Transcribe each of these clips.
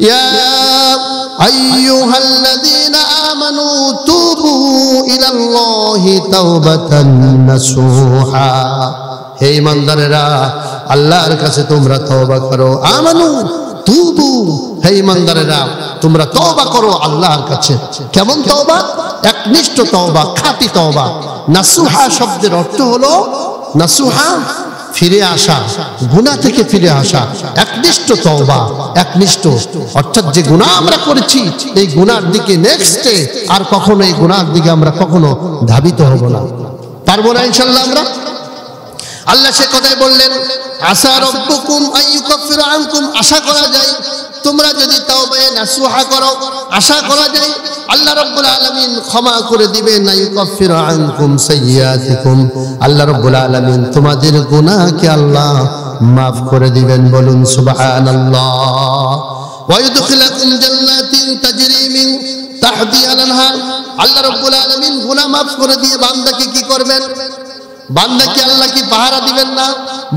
ইয়া আইয়ুহাল্লাযীনা আমানু তুবু ইলাল্লাহি তাওবাতান নাসুহা, হে ঈমানদারেরা আল্লাহর কাছে তোমরা তওবা করো। আমানু তুবু, হে ঈমানদারেরা তোমরা তওবা করো আল্লাহর কাছে। কেমন তওবা? একনিষ্ঠ তওবা, খাঁটি তওবা। নাসুহা শব্দের অর্থ হলো নাসুহা ফিরে আসা, গুনাহ থেকে ফিরে আসা। একনিষ্ঠ তওবা, একনিষ্ঠ অর্থাৎ যে গুনাহ আমরা করেছি এই গুনাহর দিকে নেক্সটে আর কখনো এই গুনাহর দিকে আমরা কখনো ধাবিত হব না। পারবো না ইনশাআল্লাহ আমরা। আল্লাহ সে কথাই বললেন, আসা রাব্বুকুম আইয়ুকাফিরা আনকুম, আশা করা যায় তোমরা যদি তাওবা নাসুহা করো, আশা করা যায় আল্লাহ রাব্বুল আলামিন ক্ষমা করে দিবেন। আইয়ুকাফিরা আনকুম সাইয়্যাতিকুম, আল্লাহ রাব্বুল আলামিন তোমাদের গুনাহকে আল্লাহ maaf করে দিবেন। বলুন সুবহানাল্লাহ। ওয়া ইউদখিলুকুম জান্নাতিন তাজরি মিন তাহতিহা আল-আনহার, আল্লাহ রাব্বুল আলামিন গুনাহ maaf করে দিয়ে বান্দাকে কি করবেন? বান্দাকে আল্লাহ কি পাহারা দিবেন না?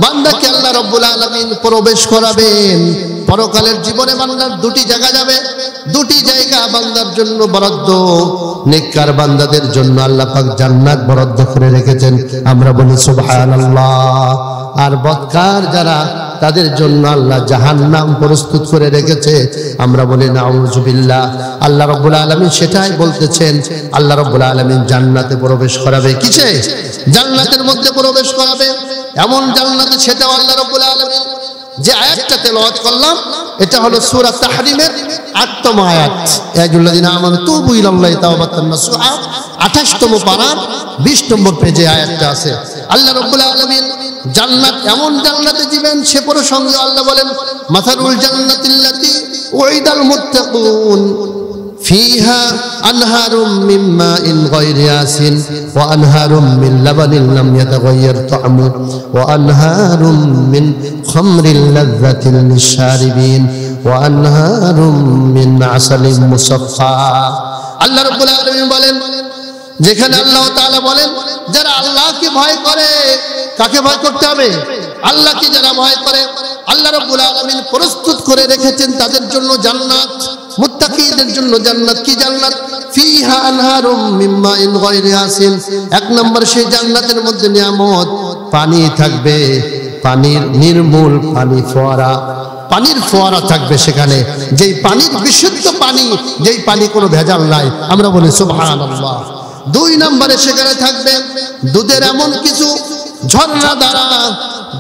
বান্দাকে আল্লাহ রাব্বুল আলামিন প্রবেশ করাবেন। পরকালের জীবনে বান্দার দুটি জায়গা যাবে, দুটি জায়গা বান্দার জন্য বরাদ্দ। নেককার বান্দাদের জন্য আল্লাহ পাক জান্নাত বরাদ্দ করে রেখেছেন, আমরা বলি সুবহানাল্লাহ। আর বদকার যারা তাদের জন্য আল্লাহ জাহান্নাম প্রস্তুত করে রেখেছে, আমরা বলি নাউযুবিল্লাহ। আল্লাহ রাব্বুল আলামিন সেটাই বলতেছেন, আল্লাহ রাব্বুল আলামিন জান্নাতে প্রবেশ করাবে। কিসে? জান্নাতের মধ্যে প্রবেশ করাবে। এমন জান্নাতে, সেটাও আল্লাহ রাব্বুল আলামিন যে আয়াতটা তেলাওয়াত করলাম এটা হলো সূরা তাহরিমের ৮তম আয়াত। ইয়াজুল্লাযিনা আমানু তুবু ইলাল্লাহি তাওবাতান নাসুহা, ২৮তম পারার ২০ নম্বর পেজে আয়াতটা আছে। আল্লাহ রাব্বুল আলামিন জান্নাত, এমন জান্নাতে দিবেন সে প্রসঙ্গে আল্লাহ বলেন, মাসালুল জান্নাতিল্লাতী উইদাল মুত্তাকুন ফিহা আনহারুম মিন মাইন গায়রি আসিন ওয়া আনহারুম মিন লাবানিন লাম ইয়াতাগায়্যার তা'মু ওয়া আনহারুম মিন খামরিল লাযযাতিন লিশ-শারিবিন ওয়া আনহারুম মিন আসালিন মুসাফফা। আল্লাহ রাব্বুল আলামিন বলেন, যেখানে আল্লাহ তাআলা বলেন যারা আল্লাহকে ভয় করে, কাকে ভয় করতে হবে? আল্লাহকে যারা ভয় করে আল্লাহ রাব্বুল আলামিন প্রস্তুত করে রেখেছেন তাদের জন্য জান্নাত। মুত্তাকিদের জন্য জান্নাত। কি জান্নাত? ফিহা আনহারুম মিন মাইন গায়রি আসিন, এক নম্বর সেই জান্নাতের মধ্যে নিয়ামত, পানি থাকবে, পানির নির্মূল পানি, ফোয়ারা, পানির ফোয়ারা থাকবে সেখানে, যেই পানির বিশুদ্ধ পানি, যেই পানি কোনো ভেজাল নাই, আমরা বলি সুবহানাল্লাহ। ২ নম্বরে সেখানে থাকবে দুধের এমন কিছু ঝর্ণা দ্বারা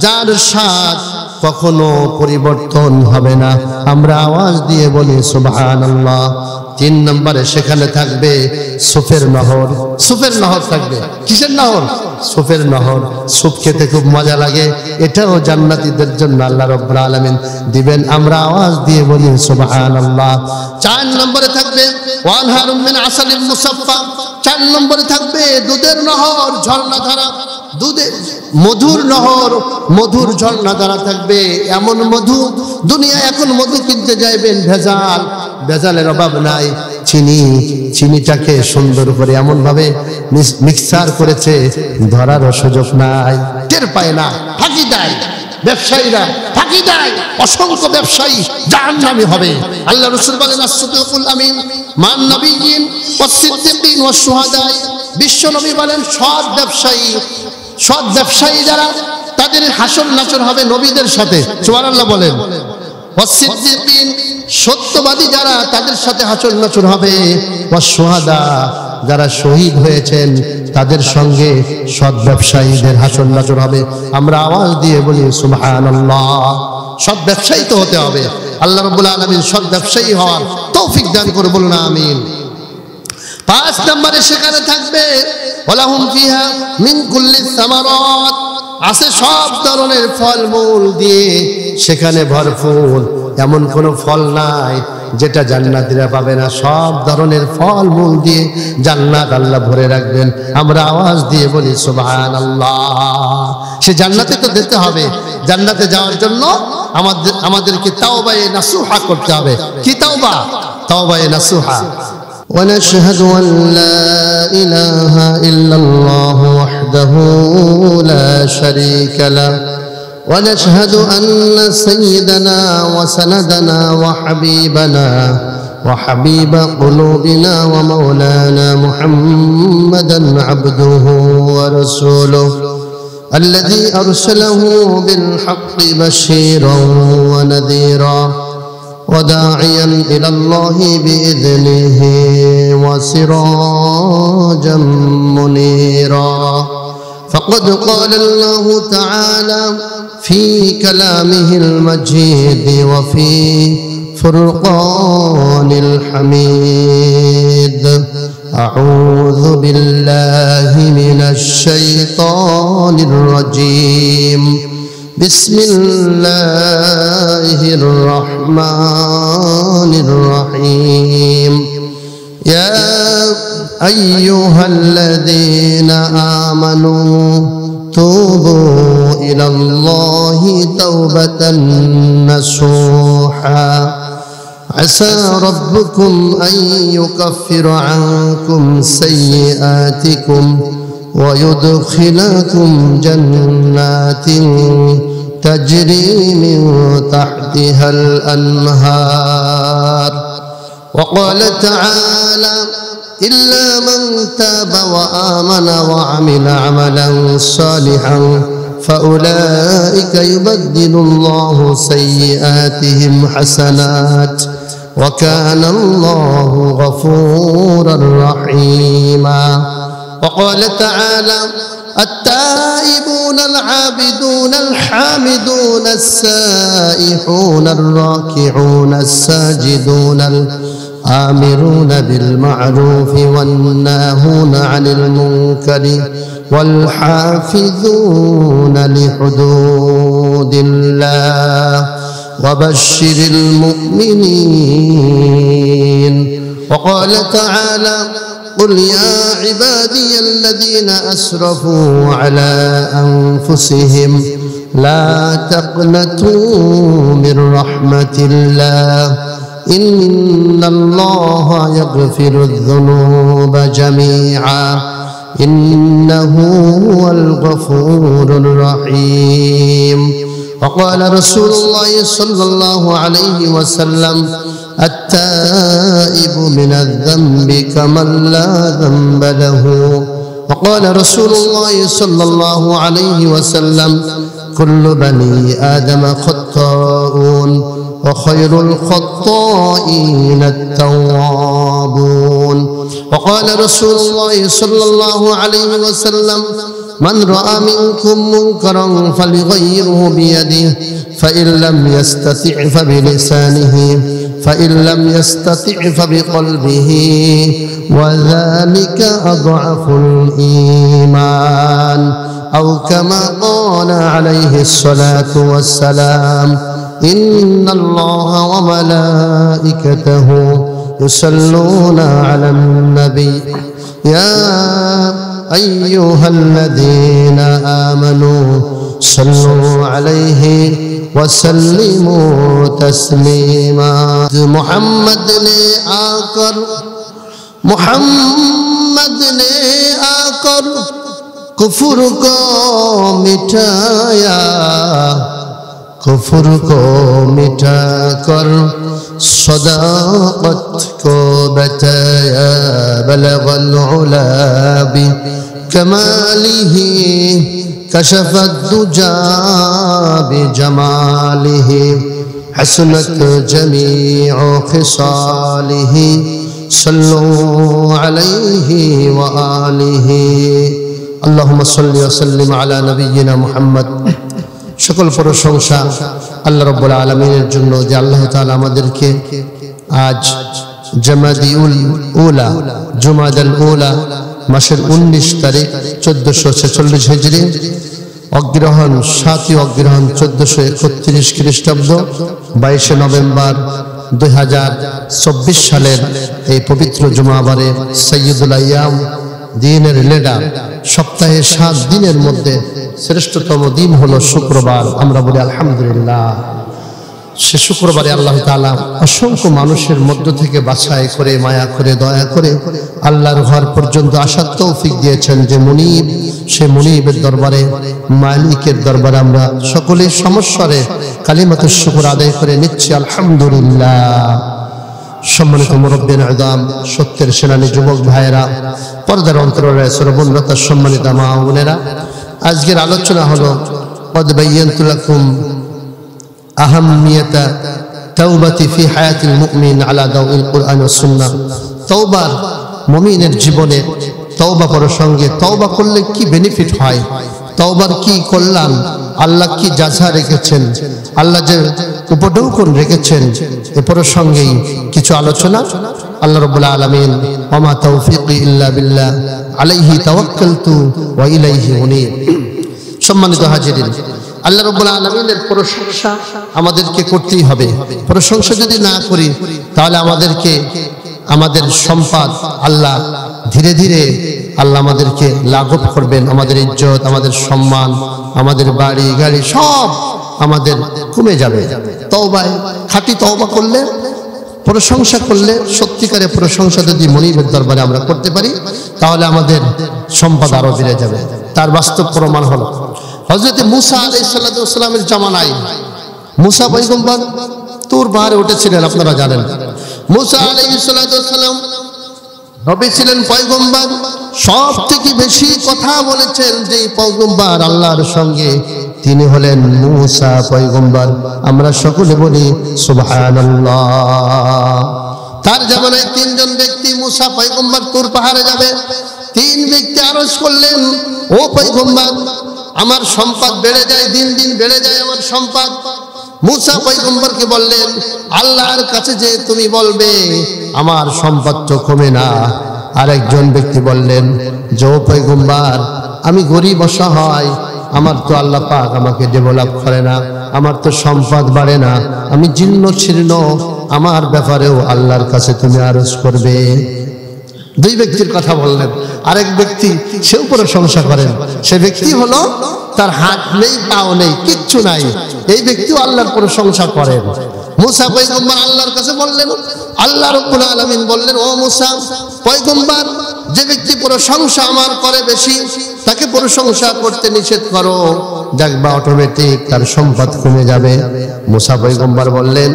যার স্বাদ কখনো পরিবর্তন হবে না, আমরা আওয়াজ দিয়ে বলি সুবহানাল্লাহ। ৩ নম্বরে সেখানে থাকবে সুফের নহর। সুফের নহর থাকবে। কিসের নহর? সুফের নহর। সুপ খেতে খুব মজা লাগে, এটাও জান্নাতীদের জন্য আল্লাহ রাব্বুল আলামিন দিবেন, আমরা আওয়াজ দিয়ে বলি সুবহানাল্লাহ। ৪ নম্বরে থাকবে ওয়ানহারুম মিন আসালিন মুসাফফা, ৪ নম্বরে থাকবে দুধের নহর, ঝর্ণা ধারা, দুধের মধুর নহর, মধুর ঝর্ণা ধারা থাকবে। এমন মধু, দুনিয়া এখন মধু কিনতে যাইবেন ভেজাল, ভেজালের অভাব নাই। চিনিটাকে সুন্দর করে এমন ভাবে মিক্সার করেছে ধরারও সুযোগ নাই, টের পায় না, ফাঁকি দেয় ব্যবসায়ীরা, ফাঁকি দেয়। অসংখ্য ব্যবসায়ী জাহান্নামী হবে। আল্লাহ রাসূল বলেন, আস-সিদ্দিকুল আমিন মান নাবিয়্যিন ওয়াস-সিদ্দিকিন ওয়াশ-শুহাদা। বিশ্ব নবী বলেন, সৎ ব্যবসায়ী যারা তাদের হাসর নাচর হবে নবীদের সাথে, সুবহানাল্লাহ বলেন। ওয়াস-সিদ্দিকিন, সত্যবাদী যারা তাদের সাথে হাসর নাচর হবে। ওয়াশ-শুহাদা, যারা শহীদ হয়েছেন তাদের সঙ্গে সৎ ব্যবসায়ীদের হাসর নাচর হবে, আমরা আওয়াজ দিয়ে বলি সুবহানাল্লাহ। সৎ ব্যবসায়ী তো হতে হবে। আল্লাহ রাব্বুল আলামিন সৎ ব্যবসায়ী হওয়ার তৌফিক দান করে, বলুন আমিন। ৫ নম্বরে সেখানে থাকবে ওয়ালাহুম ফিহা মিন কুল্লি সামারাত, আছে সব ধরনের ফলমূল দিয়ে সেখানে ভরপুর। এমন কোনো ফল নাই যেটা জান্নাতীরা পাবে না, সব ধরনের ফলমূল দিয়ে জান্নাত আল্লাহ ভরে রাখবেন, আমরা আওয়াজ দিয়ে বলি সুবহানাল্লাহ। সে জান্নাতে তো যেতে হবে, জান্নাতে যাওয়ার জন্য আমাদেরকে তাওবায়ে নাসুহা করতে হবে। কি তাওবা? তাওবায়ে নাসুহা। ونشهد أن لا إله إلا الله وحده لا شريك له ونشهد أن سيدنا وسندنا وحبيب قلوبنا ومولانا محمدا عبده ورسوله الذي أرسله بالحق بشيرا ونذيرا وداعيا إلى الله بإذنه وسراجا منيرا فقد قال الله تعالى في كلامه المجيد وفي فرقان الحميد أعوذ بالله من الشيطان الرجيم بسم الله الرحمن الرحيم يا أيها الذين آمنوا توبوا إلى الله توبة نصوحا عسى ربكم أن يكفر عنكم سيئاتكم ويدخلكم جنات تجري من تحتها الأنهار وقال تعالى إلا من تاب وآمن وعمل عملا صالحا فأولئك يبدل الله سيئاتهم حسنات وكان الله غفورا رحيما وقال تعالى التائبون العابدون الحامدون السائحون الراكعون الساجدون الآمرون بالمعروف والناهون عن المنكر والحافظون لحدود الله وبشر المؤمنين وقال تعالى قل يا عبادي الذين أسرفوا على أنفسهم لا تقنطوا من رحمة الله إن الله يغفر الذنوب جميعا إنه هو الغفور الرحيم وقال رسول الله صلى الله عليه وسلم التائب من الذنب كمن لا ذنب له وقال رسول الله صلى الله عليه وسلم كل بني آدم خطاؤون وخير الخطائين التوابون وقال رسول الله صلى الله عليه وسلم من رأى منكم منكرا فليغيره بيده فإن لم يستطع فبلسانه فإن لم يستطع فبقلبه وذلك أضعف الإيمان أو كما قال عليه الصلاة والسلام إن الله وملائكته يصلون على النبي يا أيها الذين آمنوا صلوا عليه وسلموا تسليما محمد ने आकर कुफ्र को मिटा कर सदाकत को बताया बलगल उला बि कमालिही कशफ दुजा बिजमालिही हसनत जमीउ खिसालिही सल्लु अलैहि व आलिहि अल्लाहुम्मा सल्लि व सल्लिम अला नबिय्यिना मुहम्मद। সকল প্রশংসা আল্লাহ রাব্বুল আলামিনের জন্য যে আল্লাহ তাআলা আমাদেরকে আজ জুমাদাল উলা মাসের 19 তারিখ 1446 হিজরি অগ্রহণ 7ই অগ্রহণ 1431 খ্রিস্টাব্দ 22 নভেম্বর 2024 সালের এই পবিত্র জুমাবারে সাইয়্যিদুল আইয়াম দিনের লিডার সপ্তাহে 7 দিনের মধ্যে শ্রেষ্ঠতম দিন হলো শুক্রবার। আমরা বলি আলহামদুলিল্লাহ। সে শুক্রবারে আল্লাহ তাআলা অসংখ্য মানুষের মধ্য থেকে বাছাই করে মায়া করে দয়া করে আল্লাহর ঘর পর্যন্ত আসার তৌফিক দিয়েছেন যে মুনিব, সে মুনিবের দরবারে, মালিকের দরবারে আমরা সকলেই সমস্বরে কালিমাতুশ শুকর আদায় করে নিচ্ছি আলহামদুলিল্লাহ। সম্মানিত মুরব্বিয়ান আযম, সত্যের সেনানী যুবক ভাইয়েরা, পর্দার অন্তরে শ্রবণরত সম্মানিত মা ও বোনেরা, আজকের আলোচনা হলো কদ বায়্যানতু লাকুম আহাম্মিয়াতা তাওবাতি ফি হায়াতিল মুমিন আলা দাওইল কুরআন ওয়াস সুন্নাহ। তওবার মুমিনের জীবনে তওবা প্রসঙ্গে তওবা করলে কি বেনিফিট হয়, তওবার কি কল্যাণ, আল্লাহ কি জাযা রেখেছেন, আল্লাহ যে উপঢৌকন রেখেছেন, এ প্রসঙ্গেই কিছু আলোচনা। আল্লাহ রাব্বুল আলামিন ওয়া মা তাওফীকি ইল্লা বিল্লাহ আলাইহি তাওয়াক্কালতু ওয়া ইলাইহি উনীব। সম্মানিত হাজিরিন, আল্লাহ রাব্বুল আলামিনের প্রশংসা আমাদেরকে করতেই হবে। প্রশংসা যদি না করি তাহলে আমাদের সম্পদ আল্লাহ ধীরে ধীরে আল্লাহ আমাদেরকে লাঘব করবেন, আমাদের ইজ্জত, আমাদের সম্মান, আমাদের বাড়ি গাড়ি সব আমাদের কমে যাবে। তওবায় খাঁটি তওবা করলে, প্রশংসা করলে, সত্যিকারে প্রশংসা যদি মুনিবের দরবারে আমরা করতে পারি তাহলে আমাদের সম্পদ আরো বেড়ে যাবে। তার বাস্তব প্রমাণ হলো হযরত মুসা আলাইহিস সালামের জামানায় মুসা পয়গম্বর তুর পাহাড়ে উঠেছিলেন, আপনারা জানেন। মুসা আলাইহিস সালাম নবী ছিলেন, পয়গম্বর, সব থেকে বেশি কথা বলেছেন যে পয়গম্বর আল্লাহর সঙ্গে, তিনি হলেন মুসা পয়গম্বর। আমরা সকলে বলি সুবহানাল্লাহ। তার জামানায় তিনজন ব্যক্তি মুসা পয়গম্বর তুর পাহাড়ে যাবে। তিন ব্যক্তি আরজ করলেন, ও পয়গম্বর, আমার সম্পদ বেড়ে যায়, দিন দিন বেড়ে যায় আমার সম্পদ। মুসা পয়গম্বরকে বললেন, আল্লাহর কাছে যে তুমি বলবে আমার সম্পদ তো কমে না। আরেকজন ব্যক্তি বললেন, যে ও পয়গম্বর, আমি গরিব অসহায়, আমার তো আল্লাহ পাক আমাকে ডেভেলপ করে না, আমার তো সম্পদ বাড়ে না, আমি জীর্ণ ছিন্ন, আমার ব্যাপারেও আল্লাহর কাছে তুমি আরজ করবে। দুই ব্যক্তির কথা বললেন। আরেক ব্যক্তি সেও প্রশংসা করেন, সে ব্যক্তি হলো তার হাত নেই, পাও নেই, কিচ্ছু নাই, এই ব্যক্তিও আল্লাহর প্রশংসা করেন। মুসা পয়গম্বর আল্লাহর কাছে বললেন, আল্লাহ রাব্বুল আলামিন বললেন, ও মুসা পয়গম্বর, যে ব্যক্তি প্রশংসা আমার করে বেশি তাকে প্রশংসা করতে নিষেধ করো, দেখবা অটোমেটিক তার সম্পদ কমে যাবে। মুসা পয়গম্বর বললেন,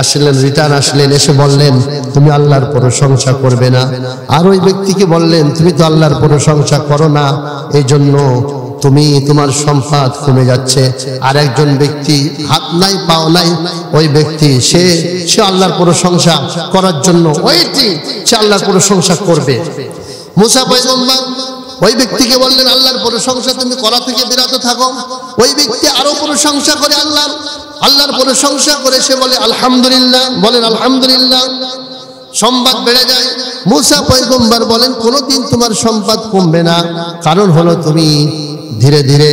আসলেন, রিটার্ন আসলেন, এসে বললেন, তুমি আল্লাহর প্রশংসা করবে না। আর ওই ব্যক্তিকে বললেন, তুমি তো আল্লাহর প্রশংসা করো না, এই জন্য তোমার সম্পদ কমে যাচ্ছে। আর একজন ব্যক্তি হাত নাই, পাও নাই, ওই ব্যক্তি সে আল্লাহর প্রশংসা করার জন্য সে আল্লাহর প্রশংসা করবে। মুসা পয়গম্বর ওই ব্যক্তিকে বললেন, আল্লাহর প্রশংসা তুমি করা থেকে বিরত থাকো। ওই ব্যক্তি আরো প্রশংসা করে আল্লাহর প্রশংসা করে সে বলে আলহামদুলিল্লাহ, বলেন আলহামদুলিল্লাহ, সম্পদ বেড়ে যায়। মুসা পয়গম্বর বলেন, কোনোদিন তোমার সম্পদ কমবে না, কারণ হলো তুমি ধীরে ধীরে,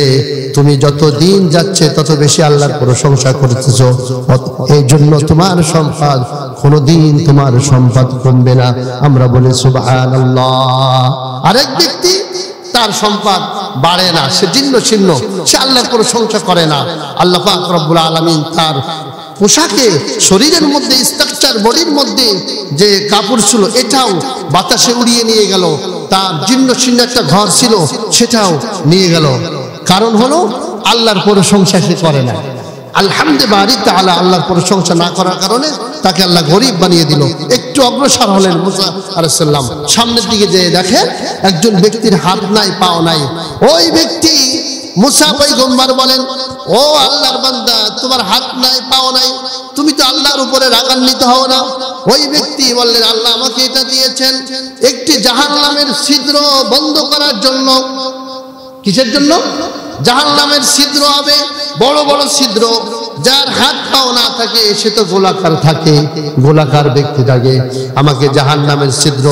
তুমি যত দিন যাচ্ছে তত বেশি আল্লাহর প্রশংসা করতেছো, এই জন্য তোমার সম্পদ কোনোদিন তোমার সম্পদ কমবে না। আমরা বলি সুবহানাল্লাহ। আরেক ব্যক্তি তার সম্পদ বাড়ে না, সে জীর্ণ ছিন্ন, সে আল্লাহর প্রশংসা করে না। আল্লাহ পাক রব্বুল আলামিন তার পোশাকে, শরীরের মধ্যে স্ট্রাকচার, বডির মধ্যে যে কাপড় ছিল এটাও বাতাসে উড়িয়ে নিয়ে গেল, তার জীর্ণ ছিন্ন একটা ঘর ছিল সেটাও নিয়ে গেল। কারণ হলো আল্লাহর প্রশংসা সে করে না। আলহামদুলিল্লাহ, আল্লাহর প্রশংসা না করার কারণে তাকে আল্লাহ গরিব বানিয়ে দিল। একটু অগ্রসর হলেন মুসা আলাইহিস সালাম, সামনের দিকে যেয়ে দেখেন একজন ব্যক্তির হাত নাই, পাও নাই। ওই ব্যক্তি মুসা পয়গম্বর বলেন, ও আল্লাহর বান্দা, তোমার হাত নাই, পাও নাই, তুমি তো আল্লাহর উপরে রাগান্বিত হও না। ওই ব্যক্তি বললেন, আল্লাহ আমাকে এটা দিয়েছেন একটি জাহান্নামের ছিদ্র বন্ধ করার জন্য। কিসের জন্য? জাহান্নামের ছিদ্র হবে, বড় বড় ছিদ্র। যার হাত পাও না থাকে সে তো গোলাকার থাকে, গোলাকার ব্যক্তি থাকে। আমাকে জাহান্নামের ছিদ্র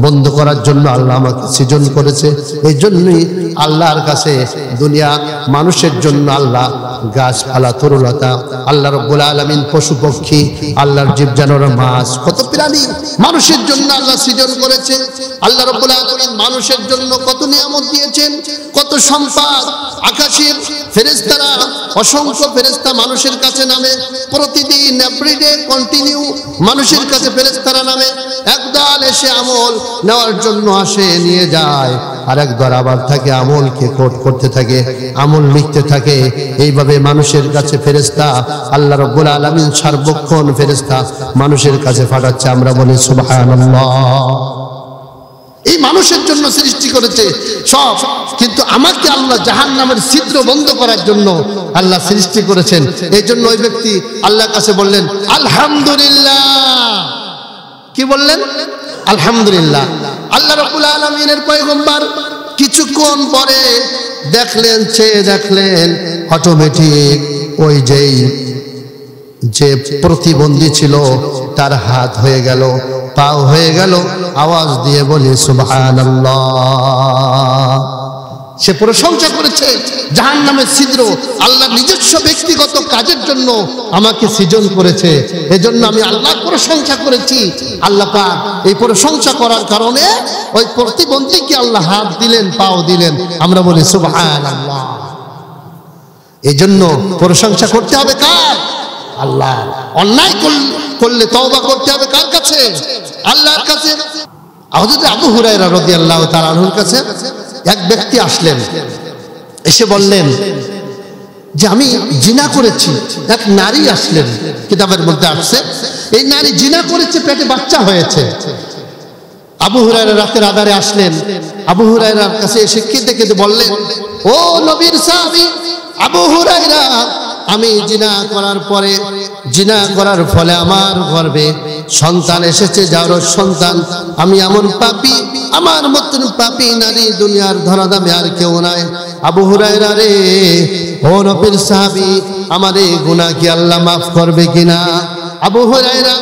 বন্ধ করার জন্য আল্লাহ আমাকে সৃজন করেছে। এই জন্যই আল্লাহর কাছে দুনিয়া মানুষের জন্য আল্লাহ গাছপালা তরুলতা, আল্লাহ রাব্বুল আলামিন পশু পক্ষী, আল্লাহর জীবজানোয়ার মাছ, কত প্রাণী মানুষের জন্য আল্লাহ সৃজন করেছে। আল্লাহ রাব্বুল আলামিন মানুষের জন্য কত নিয়ামত দিয়েছেন, কত সম্পদ। আকাশের ফেরেশতারা, অসংখ্য ফেরেশতা মানুষের কাছে নামে প্রতিদিন, এভরিডে কন্টিনিউ মানুষের কাছে ফেরেশতারা নামে। একদল এসে আমল নেওয়ার জন্য আসে, নিয়ে যায়, আর একদল আবার থাকে আমলকে কোট করতে থাকে, আমল লিখতে থাকে। এইভাবে মানুষের কাছে ফেরেশতা আল্লাহ রাব্বুল আলামিন সার্বক্ষণ ফেরেশতা মানুষের কাছে পাঠাচ্ছে। আমরা বলি সুবহানাল্লাহ। এই মানুষের জন্য সৃষ্টি করেছে সব, কিন্তু আমাকে আল্লাহ জাহান্নামের ছিদ্র বন্ধ করার জন্য আল্লাহ সৃষ্টি করেছেন। এই জন্য ওই ব্যক্তি আল্লাহর কাছে বললেন আলহামদুলিল্লাহ। কি বললেন? আলহামদুলিল্লাহ। আল্লাহ রাব্বুল আলামিনের পয়গম্বর কিছুক্ষণ পরে দেখলেন অটোমেটিক ওই যে প্রতিবন্ধী ছিল তার হাত হয়ে গেল, পাও হয়ে গেল। আওয়াজ দিয়ে বলি সুবহানাল্লাহ। সে প্রশংসা করেছে জাহান্নামের ছিদ্র আল্লাহ নিজস্ব ব্যক্তিগত কাজের জন্য আমাকে সৃজন করেছে, এজন্য আমি আল্লাহ প্রশংসা করেছি। আল্লাহ পাক এই প্রশংসা করার কারণে ওই প্রতিবন্ধীকে আল্লাহ হাত দিলেন, পাও দিলেন। আমরা বলি সুবহানাল্লাহ। এই জন্য প্রশংসা করতে হবে কার? আল্লাহ। অন্যায় করলে তওবা করতে হবে কার কাছে? আল্লাহর কাছে। হযরত আবু হুরায়রা রাদিয়াল্লাহু তাআলা আনহুর কাছে এক ব্যক্তি আসলেন, এসে বললেন যে আমি জিনা করেছি। এক নারী আসলেন, কিতাবের মধ্যে আসছে এই নারী জিনা করেছে, পেটে বাচ্চা হয়েছে। আবু হুরায়রা রাতের আধারে আসলেন, আবু হুরায়রার কাছে এসে কেঁদে কেঁদে বললেন, ও নবীর সাহাবী আবু হুরায়রা, আমি জিনা করার পরে, জিনা করার ফলে আমার গর্ভে সন্তান এসেছে, যার সন্তান। আমি এমন পাপী, আমার মতন পাপী নারী দুনিয়ার ধরাধামে আর কেউ নাই। আবু হুরায়রা রে, ও নবীর সাহাবী, আমার এই গুনাহ কি আল্লাহ মাফ করবে কিনা? আবু হুরায়রা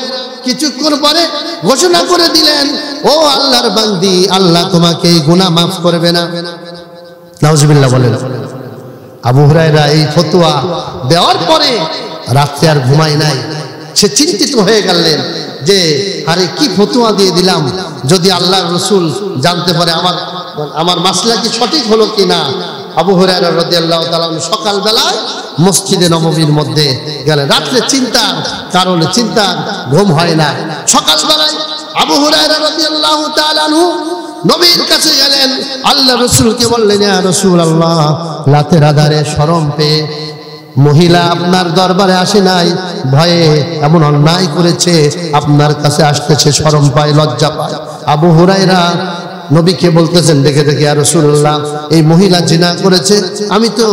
কিছুক্ষণ পরে ঘোষণা করে দিলেন, ও আল্লাহর বান্দি, আল্লাহ তোমাকে এই গুনাহ মাফ করবে না। নাউজুবিল্লাহ বলেন। আবু হুরায়রা এই ফতোয়া দেওয়ার পরে রাতে আর ঘুমায় নাই। সে চিন্তিত হয়ে গেলেন যে আরে কি ফতোয়া দিয়ে দিলাম, যদি আল্লাহর রাসূল জানতে পারে আমার মাসলা কি সঠিক হলো কিনা। আবু হুরায়রা রাদিয়াল্লাহু তাআলা সকাল বেলায় মসজিদে নববীর মধ্যে গেলেন। রাতে চিন্তার কারণে চিন্তার ঘুম হয় না। সকাল বেলায় আবু হুরায়রা রাদিয়াল্লাহু তাআলা নবীর কাছে গেলেন, আল্লাহ রাসূলকে বললেন, ইয়া রাসূলুল্লাহ, রাতের আধারে শরম পেয়ে মহিলা আপনার দরবারে আসে নাই, ভয়ে এমন অন্যায় করেছে, আপনার কাছে আসতেছে, শরম পায়, লজ্জা পায়। আবু হুরায়রা নবীকে বলতেছেন দেখে দেখে, ইয়া রাসূলুল্লাহ, এই মহিলা জিনা করেছে, আমি তো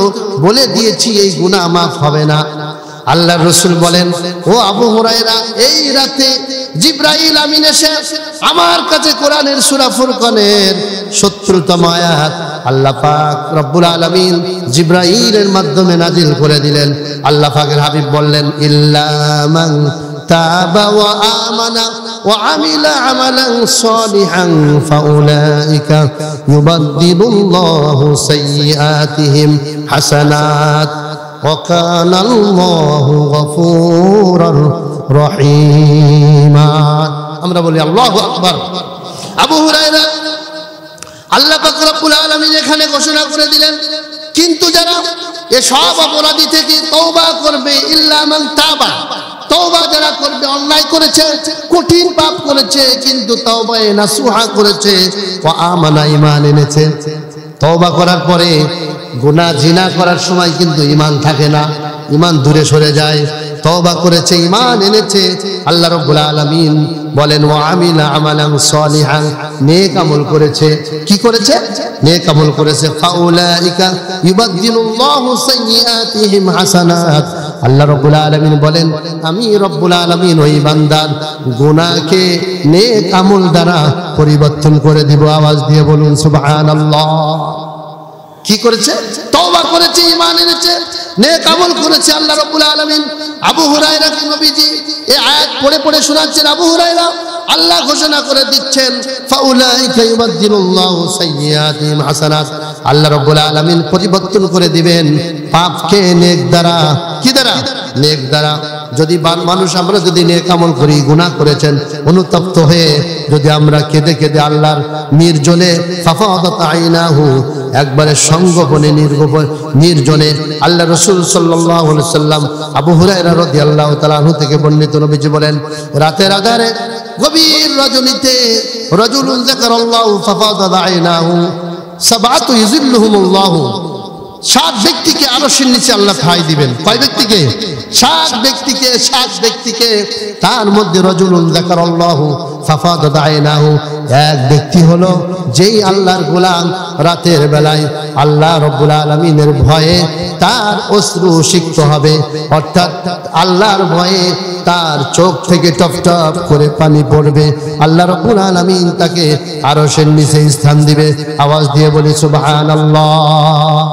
বলে দিয়েছি এই গুনাহ মাফ হবে না। আল্লাহর রাসূল বলেন, ও আবু হুরায়রা, এই রাতে জিবরাইল আমিন এসে আমার কাছে কোরআনের সূরা ফুরকানের ৭০তম আয়াত আল্লাহ পাক রব্বুল আলামিন জিবরাইলের মাধ্যমে নাজিল করে দিলেন। আল্লাহ পাকের হাবিব বললেন, ইল্লা মান তাবা ওয়া আমানা ওয়া আমিলা আমালান সালিহান ফাউলাইকা ইউবাদদিলুল্লাহু সাইয়্যাতিহিম হাসানাত ওয়া কানা আল্লাহু গফুরার রহিমা। আমরা বলি আল্লাহু আকবার। আবু হুরায়রা, আল্লাহ পাক রব্বুল আলামিন এখানে ঘোষণা করে দিলেন, কিন্তু যারা এসব অপরাধী থেকে তওবা করবে, ইল্লা মান তাবা, তওবা যারা করবে, অন্যায় করেছে, কঠিন পাপ করেছে, কিন্তু তওবায়ে নাসুহা করেছে, ওয়া আমানা, ঈমান এনেছে। তওবা করার পরে গুনাহ জিনা করার সময় কিন্তু ঈমান থাকে না, ঈমান দূরে সরে যায়। তওবা করেছে, ঈমান এনেছে, আল্লাহ রাব্বুল আলামিন বলেন, ওয়া আমিলা আমালান সালিহান, নেক আমল করেছে। কি করেছে? নেক আমল করেছে। ফাউলাইকা ইউবাদদিলুল্লাহু সাইয়্যাতিহিম হাসানাত। আল্লাহ রাব্বুল আলামিন বলেন, আমি রব্বুল আলামিন ওই বান্দার গুনাহকে নেক আমল দ্বারা পরিবর্তন করে দিব। আওয়াজ দিয়ে বলুন সুবহানাল্লাহ। কি করেছে? তওবা করেছে, ঈমান এনেছে, নেক আমল করেছে। আল্লাহ রাব্বুল আলামিন আবু হুরায়রাকে নবীজি এই আয়াত পড়ে পড়ে শোনাচ্ছেন। আবু হুরায়রা, আল্লাহ ঘোষণা করে দিচ্ছেন, ফাউলাইকা ইউবাদদিলুল্লাহু সাইয়্যাতিহিম হাসানাত। আল্লাহ রাব্বুল আলামিন পরিবর্তন করে দিবেন পাপকে নেক দ্বারা। কি দ্বারা? নেক দ্বারা। যদি মানুষ আমরা যদি নেক আমল করি, গুনাহ করেছেন, অনুতপ্ত হয়ে যদি আমরা কেঁদে কেঁদে আল্লাহর নির্জনে ফাফাদাত আইনাহু, একবারে সঙ্গোপনে নির্জনে আল্লাহ রাসূল সাল্লাল্লাহু আলাইহি সাল্লাম আবু হুরায়রা রাদিয়াল্লাহু তাআলা আনহু থেকে বর্ণিত, নবীজি বলেন, রাতের আধারে গভীর রজনীতে রাজুলুন যাকারাল্লাহু ফাফাদাত আইনাহু সাবআতু ইযিল্লুহুমুল্লাহু, 7 ব্যক্তিকে আরশের নিচে আল্লাহ ঠাঁই দিবেন। কয় ব্যক্তিকে? 7 ব্যক্তিকে। 7 ব্যক্তিকে। তার মধ্যে রাজুলুন যাকারাল্লাহু ফাফাদাত আইনাহু, এক ব্যক্তি হলো যেই আল্লাহর গোলাম রাতের বেলায় আল্লাহ রাব্বুল আলামিনের ভয়ে তার অশ্রু সিক্ত হবে, অর্থাৎ আল্লাহর ভয়ে তার চোখ থেকে টপ টপ করে পানি পড়বে। আল্লাহ রাব্বুল আলামিন তাকে আরশের নিচে স্থান দিবে। আওয়াজ দিয়ে বলি সুবহানাল্লাহ।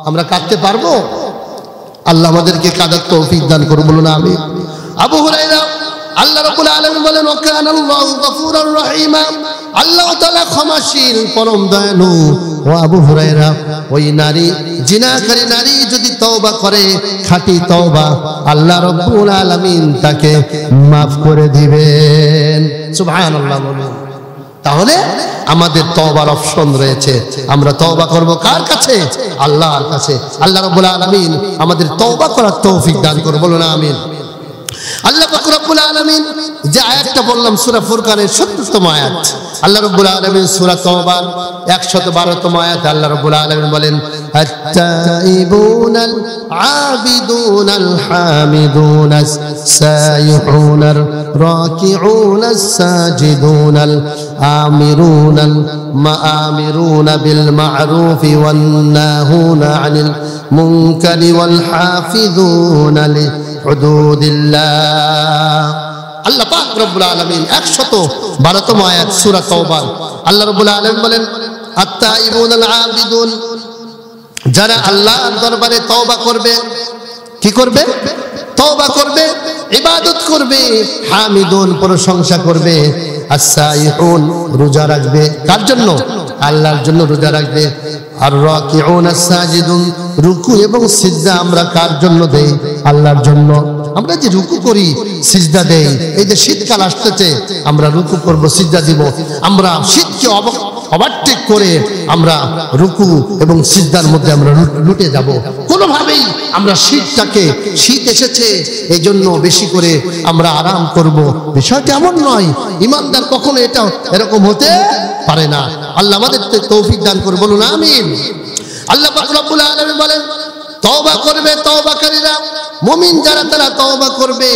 আমরা কাঁদতে পারবো? আল্লাহ আমাদেরকে কাঁদার তৌফিক দান করুন, বলুন আমিন। আবু হুরায়রা, আল্লাহ রাব্বুল আলামিন বলেন, ওয়াকানাল্লাহু গফুরার রহিমা, আল্লাহ তাআলা ক্ষমাশীল, পরম দয়ালু। ও আবু হুরায়রা, ওই নারী, জিনাকারী নারী যদি তওবা করে, খাঁটি তওবা, আল্লাহ রাব্বুল আলামিন তাকে মাফ করে দিবেন। সুবহানাল্লাহ বলুন। তাহলে আমাদের তওবার অপশন রয়েছে। আমরা তওবা করব কার কাছে? আল্লাহর কাছে। আল্লাহ রাব্বুল আলামিন আমাদের তওবা করার তৌফিক দান করুন, বলুন আমিন। আল্লাহ পাক রব্বুল আলামিন যে আয়াতটা বললাম সূরা ফুরকানের 70তম আয়াত, আল্লাহ রাব্বুল আলামিন সূরা তাওবার 112তম আয়াত আল্লাহ রাব্বুল আলামিন বলেন, আত-তাইবুনাল আবিদুনাল হামিদুনাস সাইহুনার রাকিউনাস সাজিদুনাল আমিরুনাল মাআমিরুনা বিল মা'রুফি ওয়ান নাহুনা আনিল মুনকারি ওয়াল হাফিজুনা লি হুদুদিল্লাহ। আল্লাহ পাক রব্বুল আলামিন 112তম আয়াত সূরা তাওবা, আল্লাহ রব্বুল আলামিন বলেন, আত-তাইবুনাল আবিদুন, যারা আল্লাহর দরবারে তওবা করবে। কি করবে? তওবা করবে, ইবাদত করবে। হামিদুন, প্রশংসা করবে। as-সাইহুন, রোজা রাখবে। কার জন্য? আল্লাহর জন্য রোজা রাখবে। আর রাকিউন as-সাজিদুন, রুকু এবং সিজদা আমরা কার জন্য দেই? আল্লাহর জন্য। আমরা যে রুকু করি, সিজদা দেই, এই যে শীতকাল আসতেছে, আমরা রুকু করব, সিজদা দিব। আমরা শীতকে ওভারটেক করে আমরা রুকু এবং সিজদার মধ্যে আমরা লুটে যাব। কোনোভাবেই আমরা শীত এসেছে এই জন্য বেশি করে আমরা আরাম করব, বিষয়টা এমন নয়। ইমানদার কখনো এটা এরকম হতে পারে না। আল্লাহ আমাদের তৌফিক দান করুন, বলুন আমিন। আল্লাহ পাক রব্বুল আলামিন বলেন, তওবা করবে তওবাকারীরা, মুমিন যারা, তারা তওবা করবে,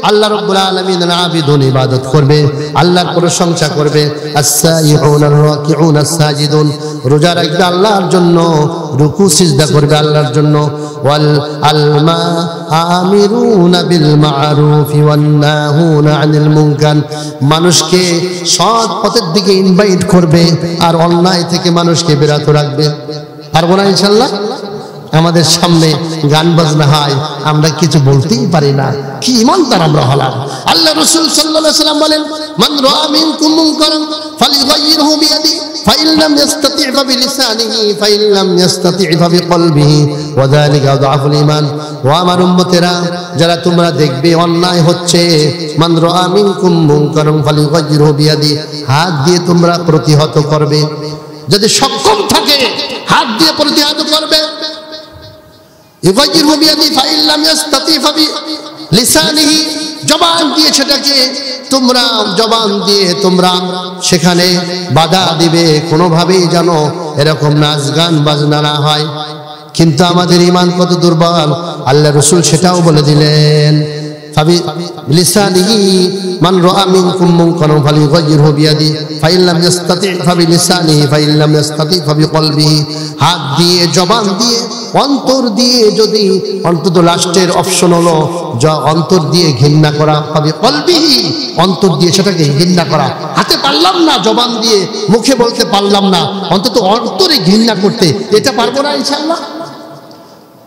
আল্লাহ রাব্বুল আলামিনের আবিদুন, ইবাদত করবে, আল্লাহর প্রশংসা করবে। as-সাইহুন আর-রাকিউন as-সাজিদুন, রোজা রাখবে আল্লাহর জন্য, রুকু সিজদা করবে আল্লাহর জন্য। ওয়াল আমিরুনা বিল মা'রুফি ওয়ান নাহুনা আনিল মুনকার, মানুষকে সৎ পথের দিকে ইনভাইট করবে আর অন্যায় থেকে মানুষকে বিরত রাখবে। পারবো না ইনশাআল্লাহ? আমাদের সামনে গান বাজনা হয়, আমরা কিছু বলতেই পারি না। কি ইমানদার আমরা হলাম! আল্লাহ রাসূল সাল্লাল্লাহু আলাইহি ওয়াসাল্লাম বলেন, মান রাআ মিনকুম মুনকারান ফালিগাইয়িরহু বিয়াদিহি ফাইন লাম ইস্তাতি' ফাবিলিসানিহি ফাইন লাম ইস্তাতি' ফাবিকলবিহি ওয়া যালিকা আযআফুল ঈমান। ও আমার উম্মতেরা, যারা তোমরা দেখবে অন্যায় হচ্ছে, মান রাআ মিনকুম মুনকারান ফালিগাইয়িরহু বিয়াদিহি, হাত দিয়ে তোমরা প্রতিহত করবে। যদি সক্ষম থাকে হাত দিয়ে প্রতিহত করবে। ইগাইয়িরহু বিয়াদিহি ফাইন লাম ইস্তাতি' ফাবিলিসানিহি, জবান দিয়ে সেটাকে তোমরা, জবান দিয়ে তোমরা সেখানে বাধা দিবে, কোনোভাবেই যেন এরকম নাচ গান বাজনা না হয়। কিন্তু আমাদের ঈমান কত দুর্বল, আল্লাহ রাসূল সেটাও বলে দিলেন। ফাবিলিসানিহি, মান রাআ মিনকুম মুনকারান ফালিগাইয়িরহু বিয়াদিহি ফাইন লাম ইস্তাতি' ফাবিলিসানিহি ফাইন লাম ইস্তাতি' ফাবিকলবিহি, হাত দিয়ে, জবান দিয়ে, অন্তর দিয়ে, যদি অন্তত লাস্টের অপশন হলো অন্তর দিয়ে ঘৃণা করা, ফাবিকলবিহি, অন্তর দিয়ে সেটাকে ঘৃণা করা। হাতে পারলাম না, জবান দিয়ে, মুখে বলতে পারলাম না, অন্তত অন্তরে ঘৃণা করতে, এটা পারবো না ইনশাআল্লাহ।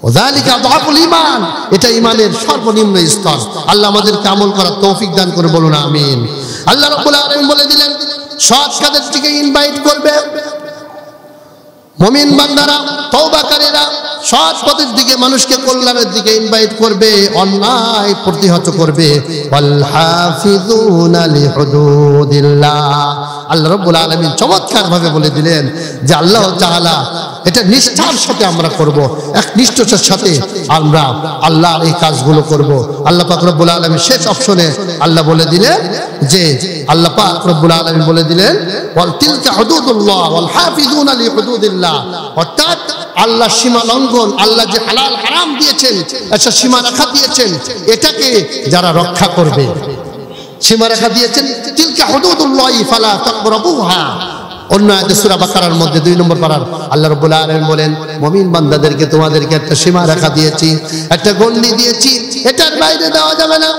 ওযালিকা আযআফুল ঈমান, এটা ঈমানের সর্বনিম্ন স্তর। আল্লাহ আমাদেরকে আমল করার তৌফিক দান করে, বলুন আমিন। আল্লাহ রাব্বুল আলামিন বলে দিলেন, সৎ কাজের দিকে ইনভাইট করবে, মুমিন বান্দারা তওবাকারীরা সৎ পথের দিকে মানুষকে কল্যাণের দিকে ইনভাইট করবে, অন্যায় প্রতিহত করবে। ওয়াল হাফিজুনা লিহুদুদিল্লাহ, আল্লাহ রাব্বুল আলামিন চমৎকার ভাবে বলে দিলেন যে আল্লাহ তাআলা এটা নিষ্ঠার সাথে আমরা করব, একনিষ্ঠতার সাথে আমরা আল্লাহর এই কাজগুলো করব। আল্লাহ পাক রব্বুল আলামিন শেষ অপশনে আল্লাহ বলে দিলেন যে আল্লাহ পাক রব্বুল আলামিন বলে দিলেন ওয়াল তিলকা হুদুদুল্লাহ ওয়াল হাফিজুনা লিহুদুদিল্লাহ, অর্থাৎ আল্লাহ সীমা লঙ্ঘন, আল্লাহ যে হালাল হারাম দিয়েছেন, একটা সীমা রেখা দিয়েছেন, এটাকে যারা রক্ষা করবে, সীমা রেখা দিয়েছেন, তিলকা হুদুদুল্লাহি ফালা তাকরাবুহা। অন্য আয়াতে সূরা বাকারার মধ্যে 2 নম্বর পারার আল্লাহ রাব্বুল আলামিন বলেন মুমিন বান্দাদেরকে তোমাদেরকে একটা সীমা রেখা দিয়েছি, একটা গণ্ডি দিয়েছি, এটার বাইরে দেওয়া যাবে না,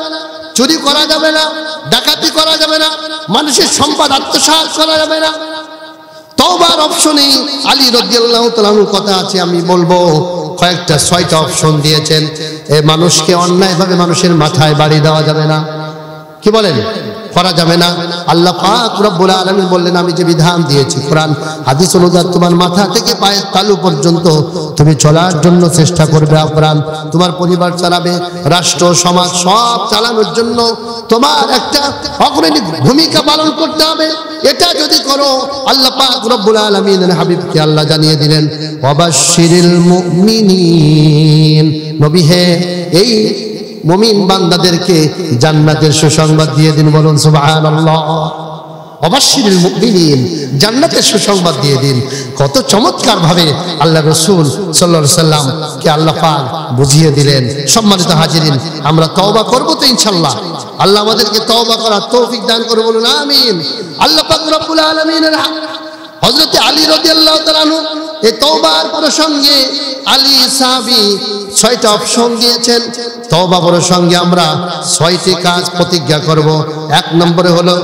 চুরি করা যাবে না, ডাকাতি করা যাবে না, মানুষের সম্পদ আত্মসাৎ করা যাবে না। তওবার অপশনে আলী রাদিয়াল্লাহু তাআলা কথা আছে, আমি বলবো কয়েকটা 6টা অপশন দিয়েছেন। মানুষকে অন্যায়ভাবে মানুষের মাথায় বাড়ি দেওয়া যাবে না, কি বলেন, করা যাবে না। আল্লাহ পাক রব্বুল আলামিন বললেন আমি যে বিধান দিয়েছি কোরআন হাদিস অনুযায়ী তোমার মাথা থেকে পায়ের তালু পর্যন্ত তুমি চলার জন্য চেষ্টা করবে, আপ্রাণ তোমার পরিবার চালাবে, রাষ্ট্র সমাজ সব চালানোর জন্য তোমার একটা অগ্রণী ভূমিকা পালন করতে হবে। এটা যদি করো আল্লাহ পাক রব্বুল আলামিনের হাবিবকে আল্লাহ জানিয়ে দিলেন ওয়াবাশশিরিল মুমিনিন, নবী হে এই মুমিন বান্দাদেরকে জান্নাতের সুসংবাদ দিয়ে দিন, বলুন সুবহানাল্লাহ। ওয়াবাশশিরিল মুমিনিন, জান্নাতের সুসংবাদ দিয়ে দিন। কত চমৎকার ভাবে আল্লাহ রাসূল সাল্লাল্লাহু আলাইহি সাল্লাম কে আল্লাহ পাক বুঝিয়ে দিলেন। সম্মানিত হাজিরিন, আমরা তওবা করব তো ইনশাআল্লাহ। আল্লাহ আমাদেরকে তওবা করার তৌফিক দান করে, বলুন আমিন। আল্লাহ পাক রব্বুল আলামিনের হযরত আলী রাদিয়াল্লাহু তাআলা আনহু এই তওবার প্রসঙ্গে আলী সাহাবী 6টা অপশন দিয়েছেন। তওবা প্রসঙ্গে আমরা 6টি কাজ প্রতিজ্ঞা করব। 1 নম্বরে হলো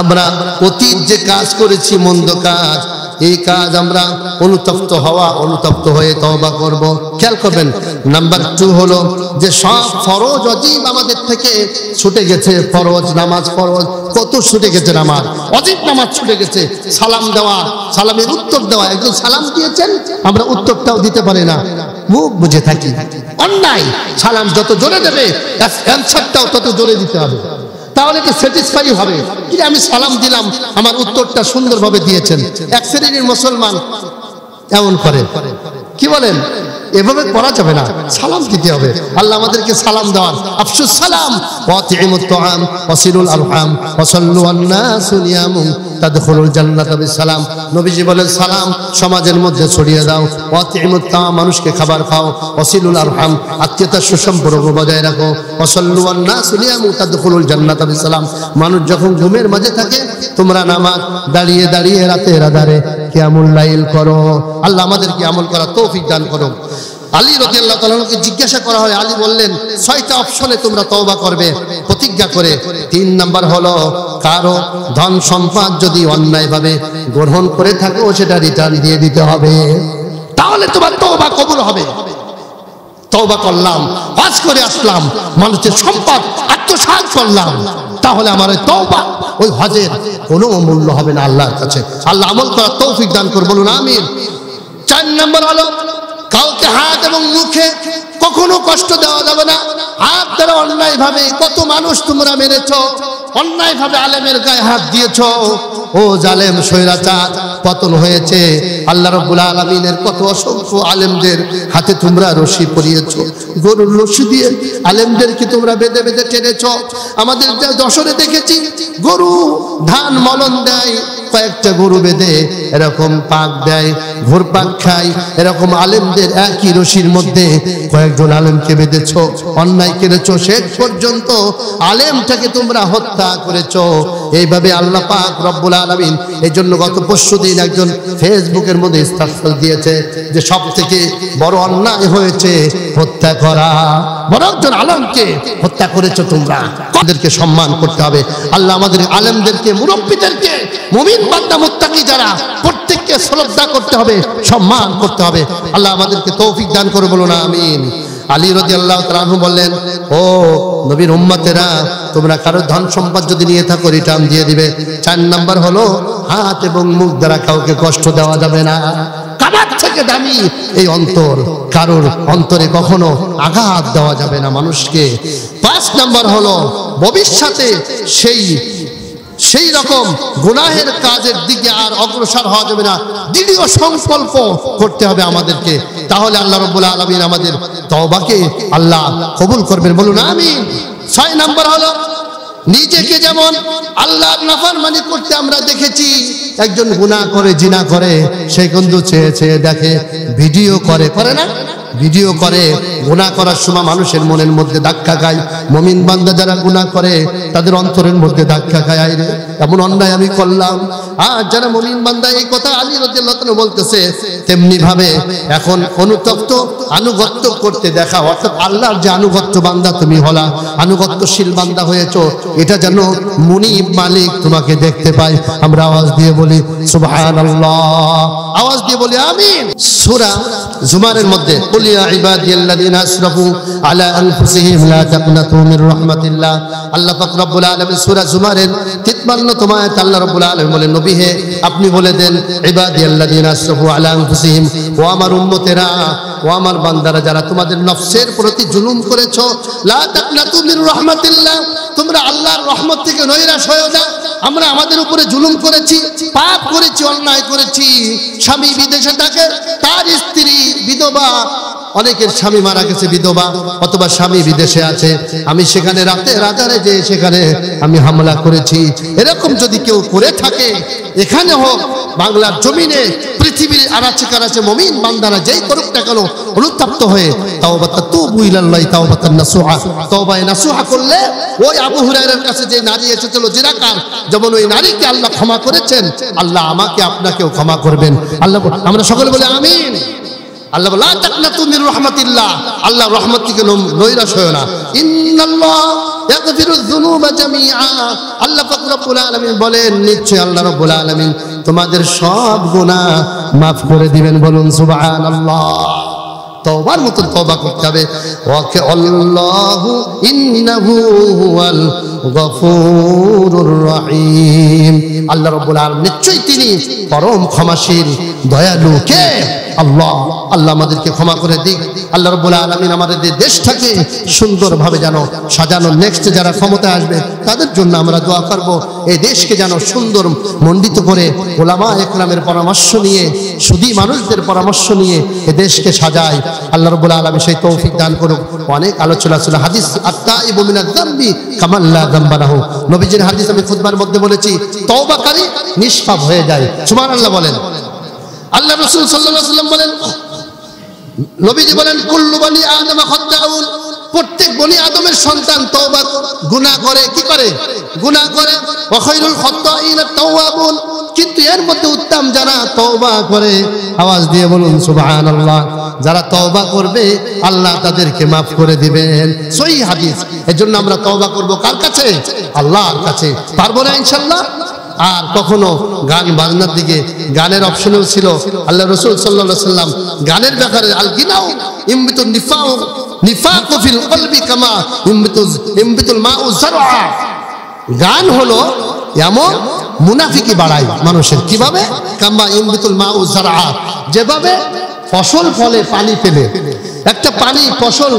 আমরা অতীত যে কাজ করেছি মন্দ কাজ, এই কাজ আমরা অনুতপ্ত হয়ে তওবা করব। খেয়াল করবেন। নাম্বার 2 হলো যে সব ফরজ ওয়াজিব আমাদের থেকে ছুটে গেছে। ফরজ নামাজ, ফরজ কত ছুটে গেছে, নামাজ ওয়াজিব নামাজ ছুটে গেছে। সালাম দেওয়া, সালামের উত্তর দেওয়া, একজন সালাম দিয়েছেন আমরা উত্তরটাও দিতে পারি না, মুখ বুঝে থাকি। অন্যায়, সালাম যত জোরে দেবে অ্যানসারটাও তত জোরে দিতে হবে, তাহলে তো স্যাটিসফাই হবে কি আমি সালাম দিলাম, আমার উত্তরটা সুন্দরভাবে দিয়েছেন। এক শ্রেণীর মুসলমান এমন করে, কি বলেন, এভাবে করা যাবে না, সালাম দিতে হবে। আল্লাহ আমাদেরকে সালাম দেওয়ার, আফসুস সালাম ওয়াতিমুত তাআম ওয়াসিলুল আরহাম ওয়াসাল্লু আন-নাসু নিয়ামুন তাদখুলুল জান্নাতা বিসালাম। নবীজি বলেন সালাম সমাজের মধ্যে ছড়িয়ে দাও, ওয়াতিমুত তাআম মানুষকে খাবার খাও, ওয়াসিলুল আরহাম আত্মীয়তার সুসম্পর্ক বজায় রাখো, ওয়াসাল্লু আন-নাসু নিয়ামুন তাদখুলুল জান্নাতা বিসালাম। মানুষ যখন ঘুমের মাঝে থাকে তোমরা নামাজ দাঁড়িয়ে দাঁড়িয়ে রাতের আধারে কিয়ামুল লাইল করো। আল্লাহ আমাদেরকে আমল করার তৌফিক দান করো। আলী রাদিয়াল্লাহু তাআলাকে জিজ্ঞাসা করা হয়, আলী বললেন 6টা অপশনে তোমরা তওবা করবে প্রতিজ্ঞা করে। 3 নাম্বার হলো কারো ধন সম্পদ যদি অন্যায়ভাবে গ্রহণ করে থাকো সেটা রিটার্ন দিয়ে দিতে হবে, তাহলে তোমার তওবা কবুল হবে। তওবা করলাম, হজ করে আসলাম, মানুষের সম্পদ আত্মসাৎ করলাম, তাহলে আমার ওই তওবা, ওই হজের কোনো মূল্য হবে না আল্লাহর কাছে। আল্লাহ আমল করার তৌফিক দান করুন, বলুন আমিন। 4 নম্বর হলো কাউকে হাত এবং মুখে কখনো কষ্ট দেওয়া যাবে না। হাত দ্বারা অন্যায় ভাবে কত মানুষ তোমরা মেরেছো, অন্যায় ভাবে আলেমের গায়ে হাত দিয়েছো, ও জালেম স্বৈরাচার পতন হয়েছে। আল্লাহ রাব্বুল আলামিনের কত অসংখ্য আলেমদের হাতে তোমরা রশি পরিয়েছো, গরুর রশি দিয়ে আলেমদেরকে তোমরা বেঁধে বেঁধে টেনেছো। আমাদের যশোরে দেখেছি গরু ধান মলন দেয়, কয়েকটা গরু বেঁধে এরকম পাক দেয়, ঘুরপাক খায়, এরকম আলেমদের একই রশির মধ্যে কয়েকজন আলেমকে বেঁধেছো, অন্যায় করেছো, শেষ পর্যন্ত আলেমটাকে তোমরা হত্যা করেছো। এইভাবে আল্লাহ পাক রব্বুল আলামিন, এই জন্য গত পরশুদিন একজন ফেসবুকের মধ্যে স্ট্যাটাস দিয়েছে যে সব থেকে বড় অন্যায় হয়েছে হত্যা করা, বড় একজন আলেমকে হত্যা করেছো তোমরা। তাদেরকে সম্মান করতে হবে। আল্লাহ আমাদের আলেমদেরকে, মুরব্বীদেরকে, মুমিন বান্দা মুত্তাকি যারা, প্রত্যেককে শ্রদ্ধা করতে হবে, সম্মান করতে হবে। আল্লাহ আমাদেরকে তৌফিক দান করে, বলুন আমিন। আলী রাদিয়াল্লাহু তাআলা আনহু বললেন, ও নবীর উম্মতেরা, তোমরা কারো ধন সম্পদ যদি নিয়ে থাকো রিটার্ন দিয়ে দিবে। 4 নাম্বার হলো হাত এবং মুখ দ্বারা কাউকে কষ্ট দেওয়া যাবে না। কাবার থেকে দামি এই অন্তর, কারোর অন্তরে কখনো আঘাত দেওয়া যাবে না মানুষকে। 5 নাম্বার হলো ভবিষ্যতে সেই রকম গুনাহের কাজের দিকে আর অগ্রসর হওয়া যাবে না, দৃঢ় সংকল্প করতে হবে আমাদেরকে, তাহলে আল্লাহ রাব্বুল আলামিন আমাদের তওবাকে আল্লাহ কবুল করবেন, বলুন আমিন। 6 নাম্বার হলো নিজেকে যেমন আল্লাহর নাফরমানি করতে আমরা দেখেছি, একজন গুনাহ করে জিনা করে সে কিন্তু চেয়ে চেয়ে দেখে, ভিডিও করে না, ভিডিও করে গুনাহ করার সময় মানুষের মনের মধ্যে ধাক্কা খায়। মুমিন বান্দা যারা গুনাহ করে তাদের অন্তরের মধ্যে ধাক্কা খায়, আইরে এমন অন্যায় আমি করলাম। আর যারা মুমিন বান্দা, এই কথা আলী রাদিয়াল্লাহু তাআলা বলতেছে, তেমনি ভাবে এখন অনুতপ্ত আনুগত্য করতে দেখা, অর্থাৎ আল্লাহর যে আনুগত্য বান্দা তুমি হলা, আনুগত্যশীল বান্দা হয়েছো, এটা যেন মুনিব মালিক তোমাকে দেখতে পায়। আমরা আওয়াজ দিয়ে বলি সুবহানাল্লাহ, আওয়াজ দিয়ে বলি আমিন। সূরা জুমারের মধ্যে কুল ইয়া ইবাদিয়াল্লাযিনা আসরাফু আলা আনফুসিহিম লা তাকনাতু মির রাহমাতিল্লাহ, আল্লাহ পাক রব্বুল আলামিন সূরা জুমারের 53তম আয়াত আল্লাহ রব্বুল আলামিন বলেন, নবী হে আপনি বলে দেন, ইবাদিয়াল্লাযিনা আসরাফু আলা আনফুসিহিম, ও আমার উম্মতেরা, ও আমার বান্দারা যারা তোমাদের নফসের প্রতি জুলুম করেছো, লা তাকনাতু মির রাহমাতিল্লাহ, তোমরা আল্লাহর রহমত থেকে নৈরাশ হয়ো না। আমরা আমাদের উপরে জুলুম করেছি, পাপ করেছি, অন্যায় করেছি। স্বামী বিদেশে থাকে, তার স্ত্রী বিধবা, অনেকের স্বামী মারা গেছে বিধবা, অথবা স্বামী বিদেশে আছে, আমি সেখানে রাতে যে সেখানে আমি হামলা করেছি, এরকম যদি কেউ করে থাকে, এখানে হোক বাংলার জমিনে, পৃথিবীর আনাচে কানাচে মুমিন বান্দারা যেই করুক না কেন, অনুতপ্ত হয়ে তাওবাতুবু ইলাল্লাহি তাওবাতান নাসুহা, তওবায়ে নাসুহা করলে ওই আবু হুরায়রার কাছে যে নারী এসেছিল জিনাকার, যেমন ওই নারীকে আল্লাহ ক্ষমা করেছেন, আল্লাহ আমাকে আপনাকেও ক্ষমা করবেন। আল্লাহ, আমরা সকলে বলি আমিন। আল্লাহ লা তাকনাতু মির রাহমাতিল্লাহ, আল্লাহ রহমত থেকে নৈরাশ হয় না। ইন্নাল্লাহ ইয়াগফিরুয যুনুবা জামিআ, আল্লাহ পাক রব্বুল আলামিন বলেন, নিশ্চয় আল্লাহ রব্বুল আলামিন তোমাদের সব গুনাহ maaf করে দিবেন, বলুন সুবহানাল্লাহ। তওবার মতো তওবা করতে হবে। ওয়াকে আল্লাহু ইন্নাহু হুয়াল গফুরুর রহিম, আল্লাহ রাব্বুল আলামিন নিশ্চয়ই তিনি পরম ক্ষমাশীল দয়ালু। কে? আল্লাহ। আল্লাহ আমাদেরকে ক্ষমা করে দিক। আল্লাহ রাব্বুল আলামিন আমাদের দেশটাকে সুন্দরভাবে যেন সাজানো, নেক্সট যারা ক্ষমতায় আসবে তাদের জন্য আমরা দোয়া করব, এই দেশকে যেন সুন্দর মণ্ডিত করে ওলামা একরামের পরামর্শ নিয়ে, সুদী মানুষদের পরামর্শ নিয়ে এ দেশকে সাজায়। আল্লাহ রাব্বুল আলামিন সেই তৌফিক দান করুক। অনেক আলোচনা ছিল হাদিস, আত-তাইবু মিনাজ যামবি কামান লা যামবা লাহু, নবীজির হাদিস আমি খুতবার মধ্যে বলেছি, তওবাকারী নিষ্পাপ হয়ে যায়। সুবহানাল্লাহ বলেন। আল্লাহ রাসূল সাল্লাল্লাহু আলাইহি ওয়াসাল্লাম বলেন, নবীজি বলেন, কুল্লু বনি আদম খাত্তাউন, প্রত্যেক বনি আদমের সন্তান তওবা গুনাহ করে, কি করে? গুনাহ করে। ওয়া খায়রুল খাত্তাইনা তাওয়াবুন, কিন্তু এর মধ্যে উত্তম যারা তওবা করে, আওয়াজ দিয়ে বলুন সুবহানাল্লাহ, যারা তওবা করবে আল্লাহ তাদেরকে maaf করে দিবেন। সহিহ হাদিস। এজন্য আমরা তওবা করব কার কাছে? আল্লাহর কাছে। পারবো না ইনশাআল্লাহ? আর কখনো গান বাজনার দিকে, গানের অপশনও ছিল। আল্লাহ রাসূল সাল্লাল্লাহু আলাইহি ওয়াসাল্লাম গানের ব্যাপারে, আল গিনাউ ইমবিতুন নিফাকু ফিল কলবি কামা ইমবিতুল মাউ যারআ, গান হলো এমন মুনাফিকি বাড়ায় মানুষের। কিভাবে? কামা ইমবিতুল মাউ যারআ, যেভাবে ফসল ফলে পানি পেলে, একটা পানি ফসল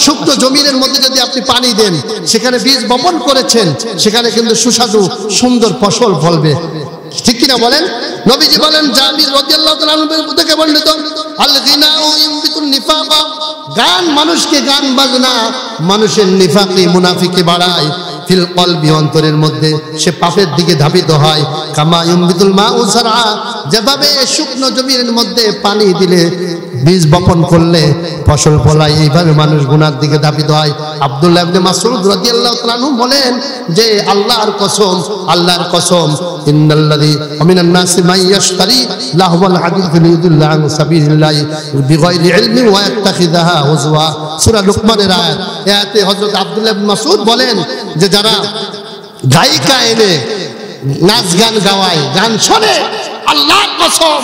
শুকনো জমিনের মধ্যে যদি আপনি পানি দেন, সেখানে বীজ বপন করেছেন, সেখানে কিন্তু সুস্বাদু সুন্দর ফসল ফলবে, ঠিক কিনা বলেন? নবীজি বলেন, জাবির রাদিয়াল্লাহু তাআলা আনহু থেকে বর্ণিত, আল গিনাউ ইমবিতুন নিফাকা, গান মানুষকে, গান বাজনা মানুষের নিফাকি মুনাফিকি বাড়ায়। ফিল কলবি, অন্তরের মধ্যে সে পাপের দিকে ধাবিত হয়। কামা ইমবিতুল মাউ যারআ, যেভাবে শুকনো জমির মধ্যে পানি দিলে, বীজ বপন করলে ফসল ফলায়, এইভাবে মানুষ গুনার দিকে ধাবিত হয়। আব্দুল্লাহ ইবনে মাসউদ রাদিয়াল্লাহু তাআলা আনহু বলেন যে, আল্লাহর কসম, আল্লাহর কসম, ইন্নাল্লাযী মিনান নাসি মান ইয়াশতারি লাহওয়াল হাদিস লিয়ুদিল্লা আন সাবিলিল্লাহ বিগাইরি ইলমিন ওয়া ইয়াত্তাখিযাহা হুজওয়া। সূরা লুকমানের আয়াত। এতে হযরত আব্দুল্লাহ ইবনে মাসউদ বলেন যে, যারা গায়িকা এনে নাচ গান গাওয়ায়, গান শোনে, আল্লাহর কসম,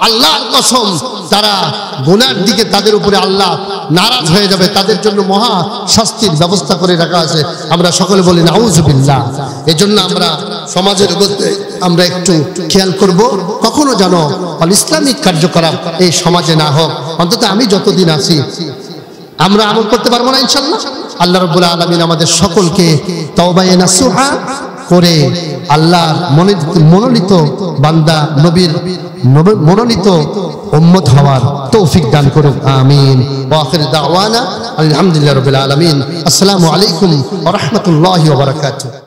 আল্লাহর কসম, তারা গুনার দিকে, তাদের উপরে আল্লাহ নারাজ হয়ে যাবে, তাদের জন্য মহা শাস্তির ব্যবস্থা করে রাখা আছে। আমরা সকলে বলি নাউজুবিল্লাহ। এজন্য আমরা সমাজের মধ্যে আমরা একটু খেয়াল করব, কখনো যেন অল ইসলামিক কার্যকলাপ এই সমাজে না হোক। অন্তত আমি যতদিন আছি আমরা আমল করতে পারবো না ইনশাআল্লাহ। আল্লাহ রাব্বুল আলামিন আমাদের সকলকে তওবায়ে নাসুহা করে আল্লাহর মনোনীত বান্দা, নবীর মনোনীত উম্মত হওয়ার তৌফিক দান করুন, আমিন। ওয়া আখির দাওয়ানা আলহামদুলিল্লাহি রাব্বিল আলামিন। আসসালামু আলাইকুম ওয়া রাহমাতুল্লাহি ওয়া বারাকাতুহু।